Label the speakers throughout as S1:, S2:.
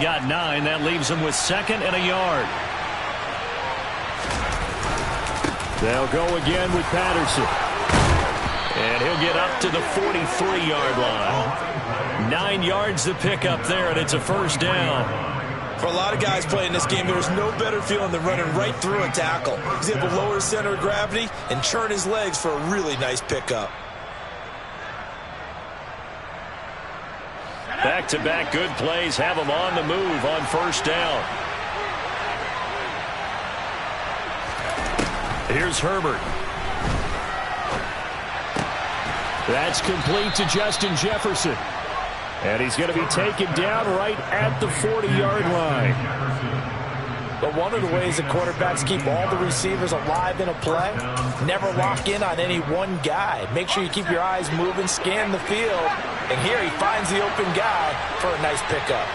S1: got 9. That leaves him with 2nd and a yard. They'll go again with Patterson. And he'll get up to the 43-yard line. 9 yards to pick up there, and it's a first down.
S2: For a lot of guys playing this game, there's no better feeling than running right through a tackle. He's able to lower his center of gravity and churn his legs for a really nice pickup.
S1: Back-to-back good plays have him on the move on first down. Here's Herbert. That's complete to Justin Jefferson. And he's going to be taken down right at the 40-yard line.
S3: But one of the ways that quarterbacks keep all the receivers alive in a play, never lock in on any one guy. Make sure you keep your eyes moving, scan the field. And here he finds the open guy for a nice pickup.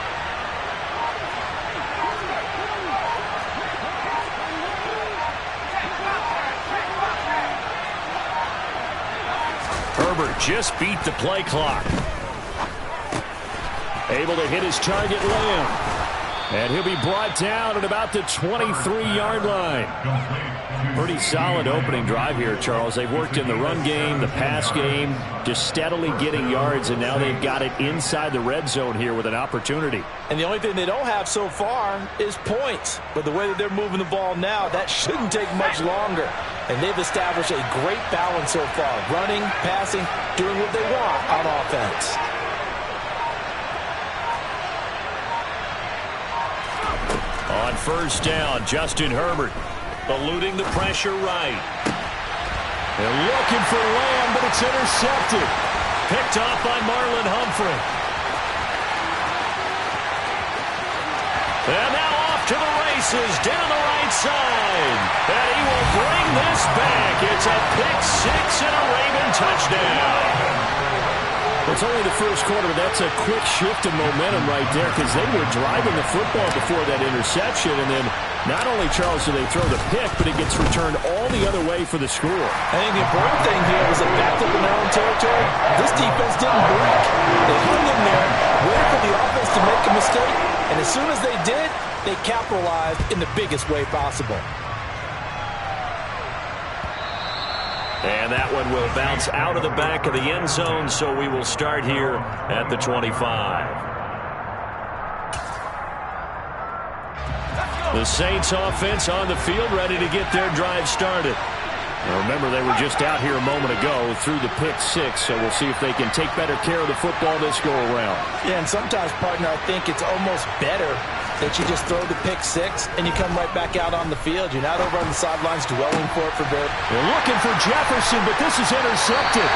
S1: Herbert just beat the play clock. Able to hit his target, Lamb. And he'll be brought down at about the 23-yard line. Pretty solid opening drive here, Charles. They've worked in the run game, the pass game, just steadily getting yards, and now they've got it inside the red zone here with an opportunity.
S3: And the only thing they don't have so far is points. But the way that they're moving the ball now, that shouldn't take much longer. And they've established a great balance so far. Running, passing, doing what they want on offense.
S1: On first down, Justin Herbert eluding the pressure right. They're looking for Lamb, but it's intercepted. Picked off by Marlon Humphrey. And now off to the races down the right side. And he will bring this back. It's a pick six and a Raven touchdown.
S4: It's only the first quarter, but that's a quick shift in momentum right there because they were driving the football before that interception. And then not only, Charles, do they throw the pick, but it gets returned all the other way for the score.
S3: I think the important thing here was they backed up in their own territory. This defense didn't blink. They hung in there, waited for the offense to make a mistake. And as soon as they did, they capitalized in the biggest way possible.
S1: And that one will bounce out of the back of the end zone, so we will start here at the 25. The Saints offense on the field, ready to get their drive started. Now remember, they were just out here a moment ago through the pick six, so we'll see if they can take better care of the football this go-around.
S3: Yeah, and sometimes, partner, I think it's almost better that you just throw the pick six and you come right back out on the field. You're not over on the sidelines dwelling for it for very.
S1: They're looking for Jefferson, but this is intercepted.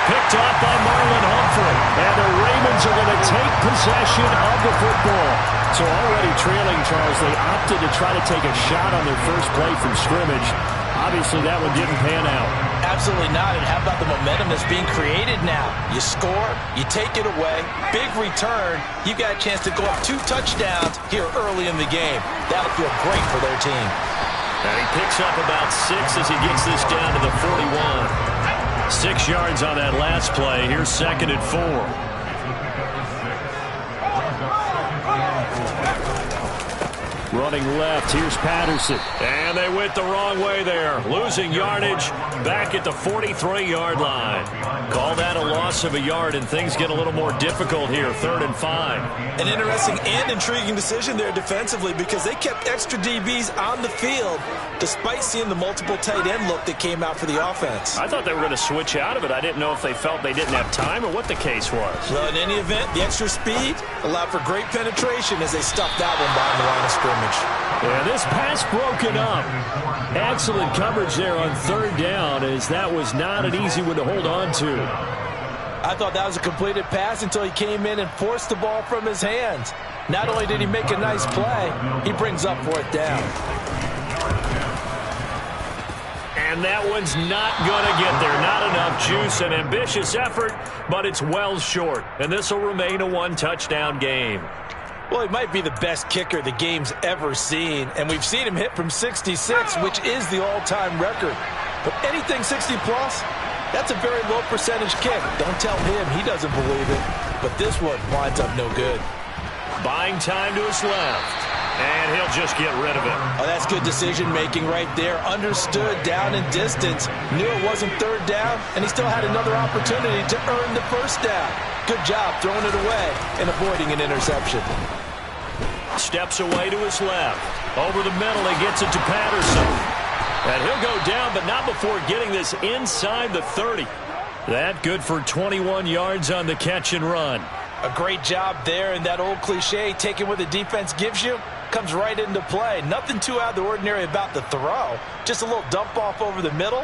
S1: Picked off by Marlon Humphrey. And the Ravens are going to take possession of the football.
S4: So already trailing, Charles, they opted to try to take a shot on their first play from scrimmage. Obviously, that one didn't pan out.
S3: Absolutely not. And how about the momentum that's being created now? You score, you take it away, big return. You got a chance to go up 2 touchdowns here early in the game. That'll feel great for their team.
S1: And he picks up about 6 as he gets this down to the 41. 6 yards on that last play. Here's 2nd and 4.
S4: Running left, here's Patterson.
S1: And they went the wrong way there. Losing yardage back at the 43-yard line. Call that a loss of a yard, and things get a little more difficult here, 3rd and 5.
S2: An interesting and intriguing decision there defensively because they kept extra DBs on the field despite seeing the multiple tight end look that came out for the offense.
S1: I thought they were going to switch out of it. I didn't know if they felt they didn't have time or what the case was.
S2: Well, in any event, the extra speed allowed for great penetration as they stuffed that one behind the line of scrimmage.
S4: Yeah, this pass broken up. Excellent coverage there on 3rd down, as that was not an easy one to hold on to.
S3: I thought that was a completed pass until he came in and forced the ball from his hands. Not only did he make a nice play, he brings up 4th down.
S1: And that one's not going to get there. Not enough juice. An ambitious effort, but it's well short. And this will remain a 1-touchdown game.
S3: Well, he might be the best kicker the game's ever seen, and we've seen him hit from 66, which is the all-time record. But anything 60-plus, that's a very low percentage kick. Don't tell him he doesn't believe it, but this one winds up no good.
S1: Buying time to his left. And he'll just get rid of it.
S2: Oh, that's good decision-making right there. Understood down and distance. Knew it wasn't third down, and he still had another opportunity to earn the first down. Good job throwing it away and avoiding an interception.
S1: Steps away to his left. Over the middle, he gets it to Patterson. And he'll go down, but not before getting this inside the 30. That good for 21 yards on the catch and run.
S2: A great job there, and that old cliche, taking what the defense gives you, comes right into play. Nothing too out of the ordinary about the throw. Just a little dump off over the middle.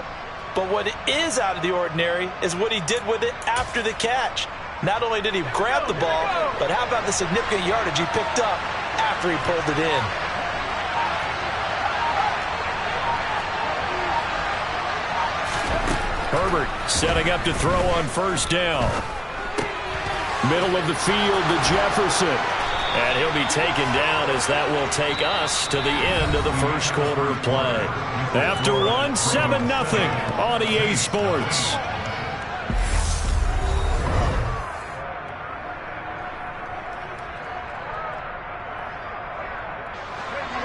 S2: But what is out of the ordinary is what he did with it after the catch. Not only did he grab the ball, but how about the significant yardage he picked up after he pulled it in.
S1: Herbert setting up to throw on first down. Middle of the field to Jefferson. And he'll be taken down as that will take us to the end of the first quarter of play. After 7-0 on EA Sports.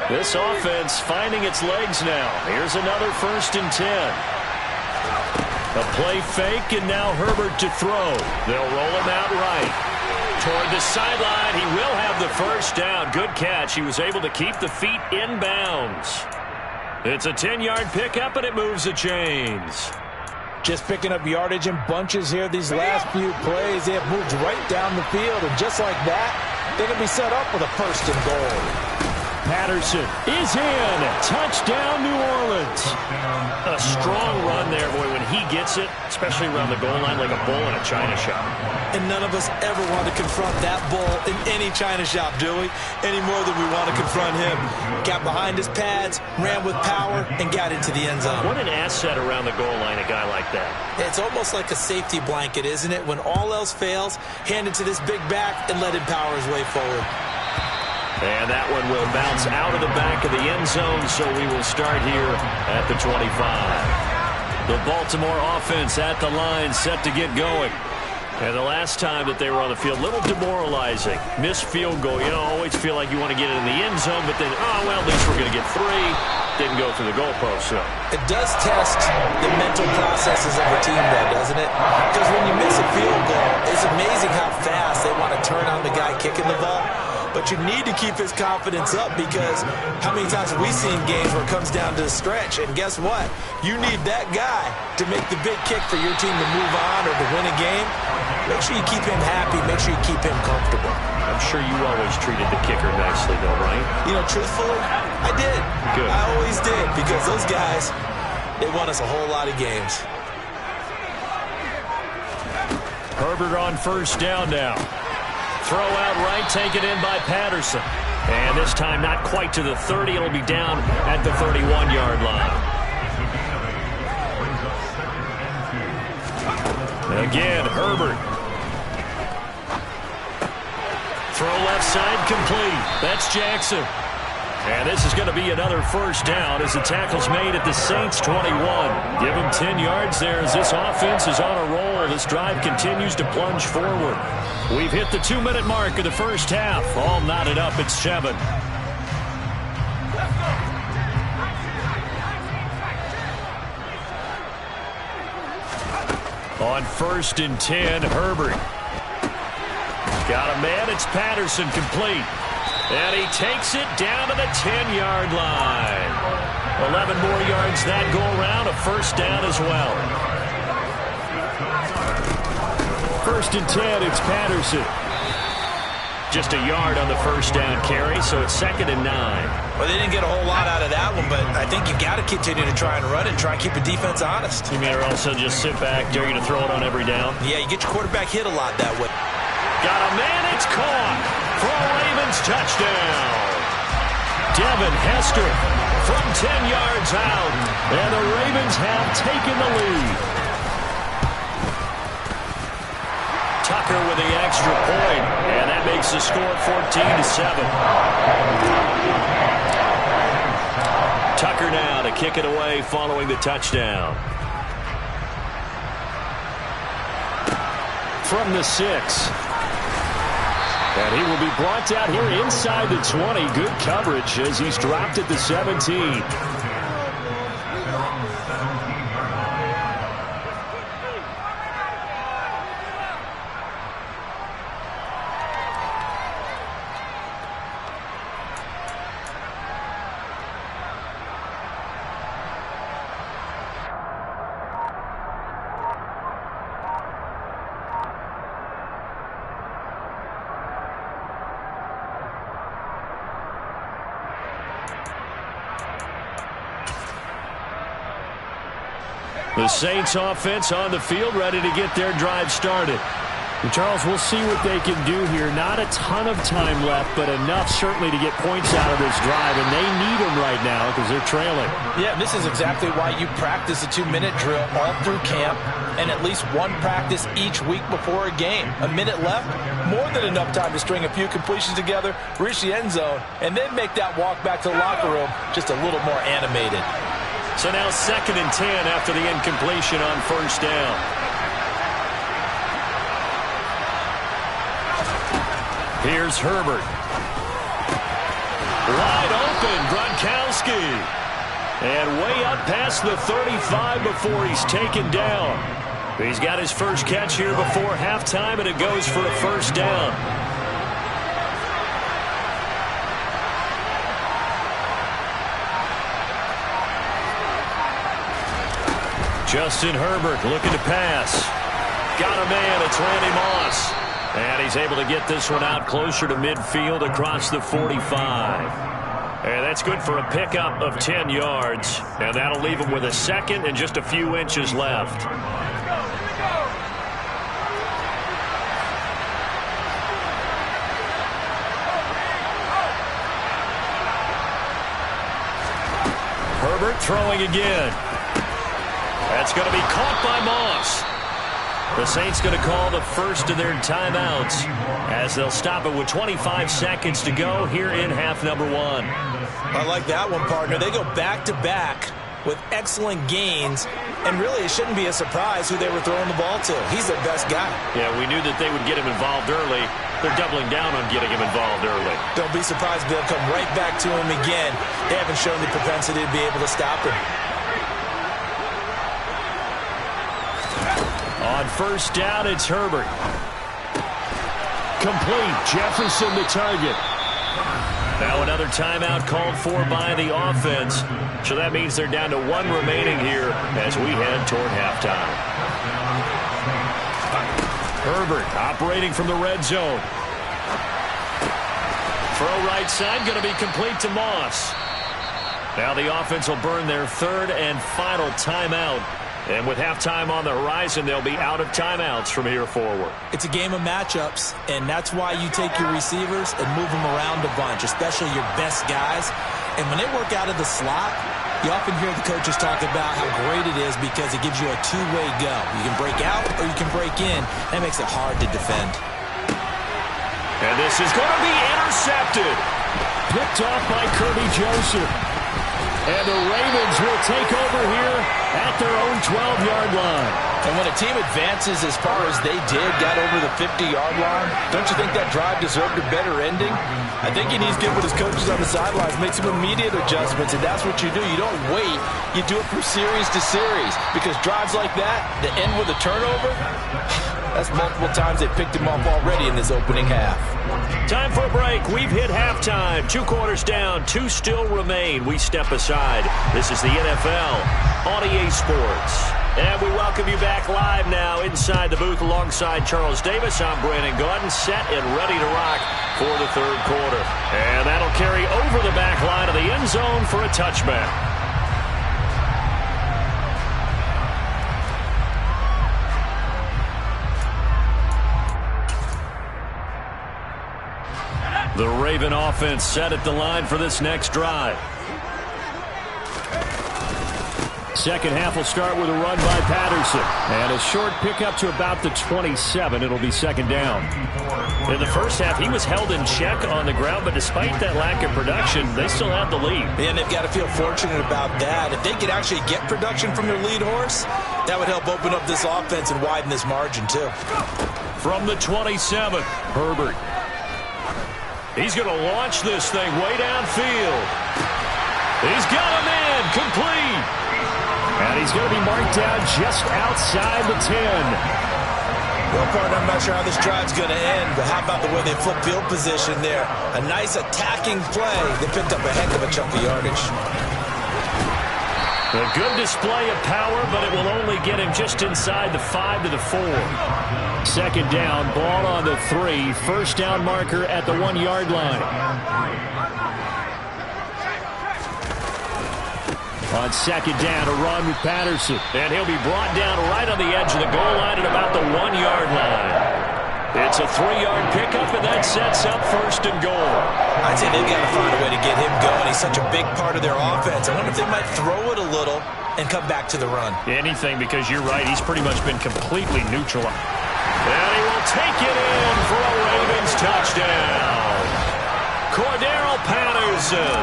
S1: This offense finding its legs now. Here's another 1st and 10. A play fake, and now Herbert to throw. They'll roll him out right. Toward the sideline, he will have the first down. Good catch. He was able to keep the feet in bounds. It's a 10-yard pickup, and it moves the chains.
S2: Just picking up yardage in bunches here these last few plays. They have moved right down the field, and just like that, they can be set up with a 1st and goal.
S1: Patterson is in. Touchdown, New Orleans. A strong run there, boy, when he gets it, especially around the goal line like a bull in a china shop.
S2: And none of us ever want to confront that bull in any china shop, do we? Any more than we want to confront him. Got behind his pads, ran with power, and got into the end zone.
S1: What an asset around the goal line, a guy like that.
S2: It's almost like a safety blanket, isn't it? When all else fails, hand it to this big back and let him power his way forward.
S1: And that one will bounce out of the back of the end zone, so we will start here at the 25. The Baltimore offense at the line, set to get going. And the last time that they were on the field, a little demoralizing. Missed field goal. You know, always feel like you want to get it in the end zone, but then, oh, well, at least we're going to get 3. Didn't go through the goalpost, so.
S2: It does test the mental processes of a team, though, doesn't it? Because when you miss a field goal, it's amazing how fast they want to turn on the guy kicking the ball. But you need to keep his confidence up, because how many times have we seen games where it comes down to the stretch? And guess what? You need that guy to make the big kick for your team to move on or to win a game. Make sure you keep him happy. Make sure you keep him comfortable.
S1: I'm sure you always treated the kicker nicely, though, right?
S2: You know, truthfully, I did.
S1: Good.
S2: I always did, because those guys, they won us a whole lot of games.
S1: Herbert on first down now. Throw out right, taken in by Patterson. And this time not quite to the 30. It'll be down at the 31-yard line. Again, Herbert. Throw left side complete. That's Jackson. And this is going to be another first down as the tackle's made at the Saints 21. Give them 10 yards there as this offense is on a roll. This drive continues to plunge forward. We've hit the 2-minute mark of the first half. All knotted up at 7. On 1st and 10, Herbert. Got a man. It's Patterson, complete. And he takes it down to the 10-yard line. 11 more yards that go around. A first down as well. 1st and 10, it's Patterson. Just a yard on the first down carry, so it's 2nd and 9.
S2: Well, they didn't get a whole lot out of that one, but I think you got to continue to try and run it and try and keep the defense honest.
S1: You mean or also just sit back, dare you to throw it on every down?
S2: Yeah, you get your quarterback hit a lot that way.
S1: Got a man, it's caught for a Ravens touchdown. Devin Hester from 10 yards out, and the Ravens have taken the lead. Tucker with the extra point, and that makes the score 14-7. Tucker now to kick it away following the touchdown. From the 6. And he will be brought down here inside the 20. Good coverage as he's dropped at the 17. The Saints offense on the field, ready to get their drive started. And Charles, we'll see what they can do here. Not a ton of time left, but enough certainly to get points out of this drive, and they need them right now because they're trailing.
S3: Yeah, this is exactly why you practice a 2-minute drill all through camp and at least one practice each week before a game. A minute left, more than enough time to string a few completions together, reach the end zone, and then make that walk back to the locker room just a little more animated.
S1: So now 2nd and 10 after the incompletion on 1st down. Here's Herbert. Wide open, Gronkowski. And way up past the 35 before he's taken down. He's got his first catch here before halftime, and it goes for a 1st down. Justin Herbert looking to pass. Got a man, it's Randy Moss. And he's able to get this one out closer to midfield across the 45. And that's good for a pickup of 10 yards. And that'll leave him with a second and just a few inches left. Herbert throwing again. That's going to be caught by Moss. The Saints going to call the first of their timeouts as they'll stop it with 25 seconds to go here in half number 1.
S3: I like that one, partner. They go back-to-back with excellent gains, and really it shouldn't be a surprise who they were throwing the ball to. He's their best guy.
S1: Yeah, we knew that they would get him involved early. They're doubling down on getting him involved early.
S3: Don't be surprised they'll come right back to him again. They haven't shown the propensity to be able to stop him.
S1: On 1st down, it's Herbert. Complete. Jefferson the target. Now another timeout called for by the offense. So that means they're down to 1 remaining here as we head toward halftime. Herbert operating from the red zone. Throw right side, going to be complete to Moss. Now the offense will burn their 3rd and final timeout. And with halftime on the horizon, they'll be out of timeouts from here forward.
S3: It's a game of matchups, and that's why you take your receivers and move them around a bunch, especially your best guys. And when they work out of the slot, you often hear the coaches talk about how great it is because it gives you a two-way go. You can break out or you can break in. That makes it hard to defend.
S1: And this is going to be intercepted. Picked off by Kirby Joseph. And the Ravens will take over here at their own 12-yard line.
S3: And when a team advances as far as they did, got over the 50-yard line, don't you think that drive deserved a better ending? I think he needs to get with his coaches on the sidelines, make some immediate adjustments, and that's what you do. You don't wait. You do it from series to series because drives like that end with a turnover, that's multiple times they picked him off already in this opening half.
S1: Time for a break. We've hit halftime. 2 quarters down. 2 still remain. We step aside. This is the NFL on EA Sports. And we welcome you back live now inside the booth alongside Charles Davis. I'm Brandon Gaudin, set and ready to rock for the 3rd quarter. And that'll carry over the back line of the end zone for a touchback. The Raven offense set at the line for this next drive. Second half will start with a run by Patterson. And a short pickup to about the 27. It'll be 2nd down. In the first half, he was held in check on the ground, but despite that lack of production, they still have the lead.
S3: And they've got to feel fortunate about that. If they could actually get production from their lead horse, that would help open up this offense and widen this margin, too.
S1: From the 27, Herbert. He's going to launch this thing way downfield. He's got him in, complete. And he's going to be marked down just outside the 10.
S3: Well, partner, I'm not sure how this drive's going to end, but how about the way they flip field position there? A nice attacking play. They picked up a heck of a chunk of yardage.
S1: A good display of power, but it will only get him just inside the 5 to the 4. Second down, ball on the 3. First down marker at the 1-yard line. On second down, a run with Patterson. And he'll be brought down right on the edge of the goal line at about the 1-yard line. It's a 3-yard pickup, and that sets up first and goal.
S3: I'd say they've got to find a way to get him going. He's such a big part of their offense. I wonder if they might throw it a little and come back to the run.
S1: Anything, because you're right. He's pretty much been completely neutral. And he will take it in for a Ravens touchdown. Cordero Patterson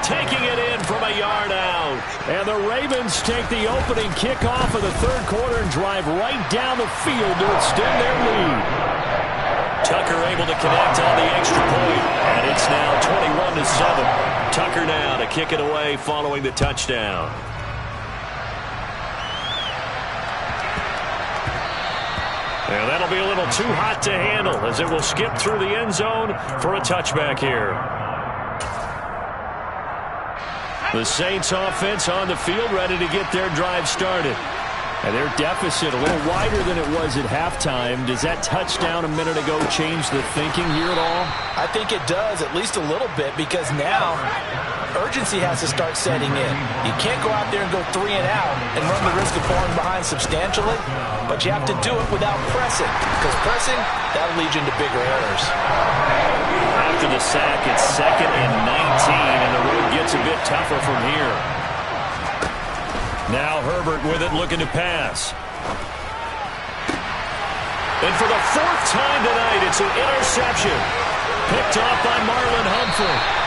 S1: taking it in from a yard out. And the Ravens take the opening kickoff of the third quarter and drive right down the field to extend their lead. Tucker able to connect on the extra point, and it's now 21-7. Tucker now to kick it away following the touchdown. And that'll be a little too hot to handle as it will skip through the end zone for a touchback here. The Saints offense on the field ready to get their drive started. And their deficit a little wider than it was at halftime. Does that touchdown a minute ago change the thinking here at all?
S3: I think it does, at least a little bit, because now urgency has to start setting in. You can't go out there and go 3 and out and run the risk of falling behind substantially, but you have to do it without pressing, because pressing, that'll lead you into bigger errors.
S1: After the sack, it's 2nd and 19, and the road gets a bit tougher from here. Now Herbert with it, looking to pass. And for the 4th time tonight, it's an interception. Picked off by Marlon Humphrey.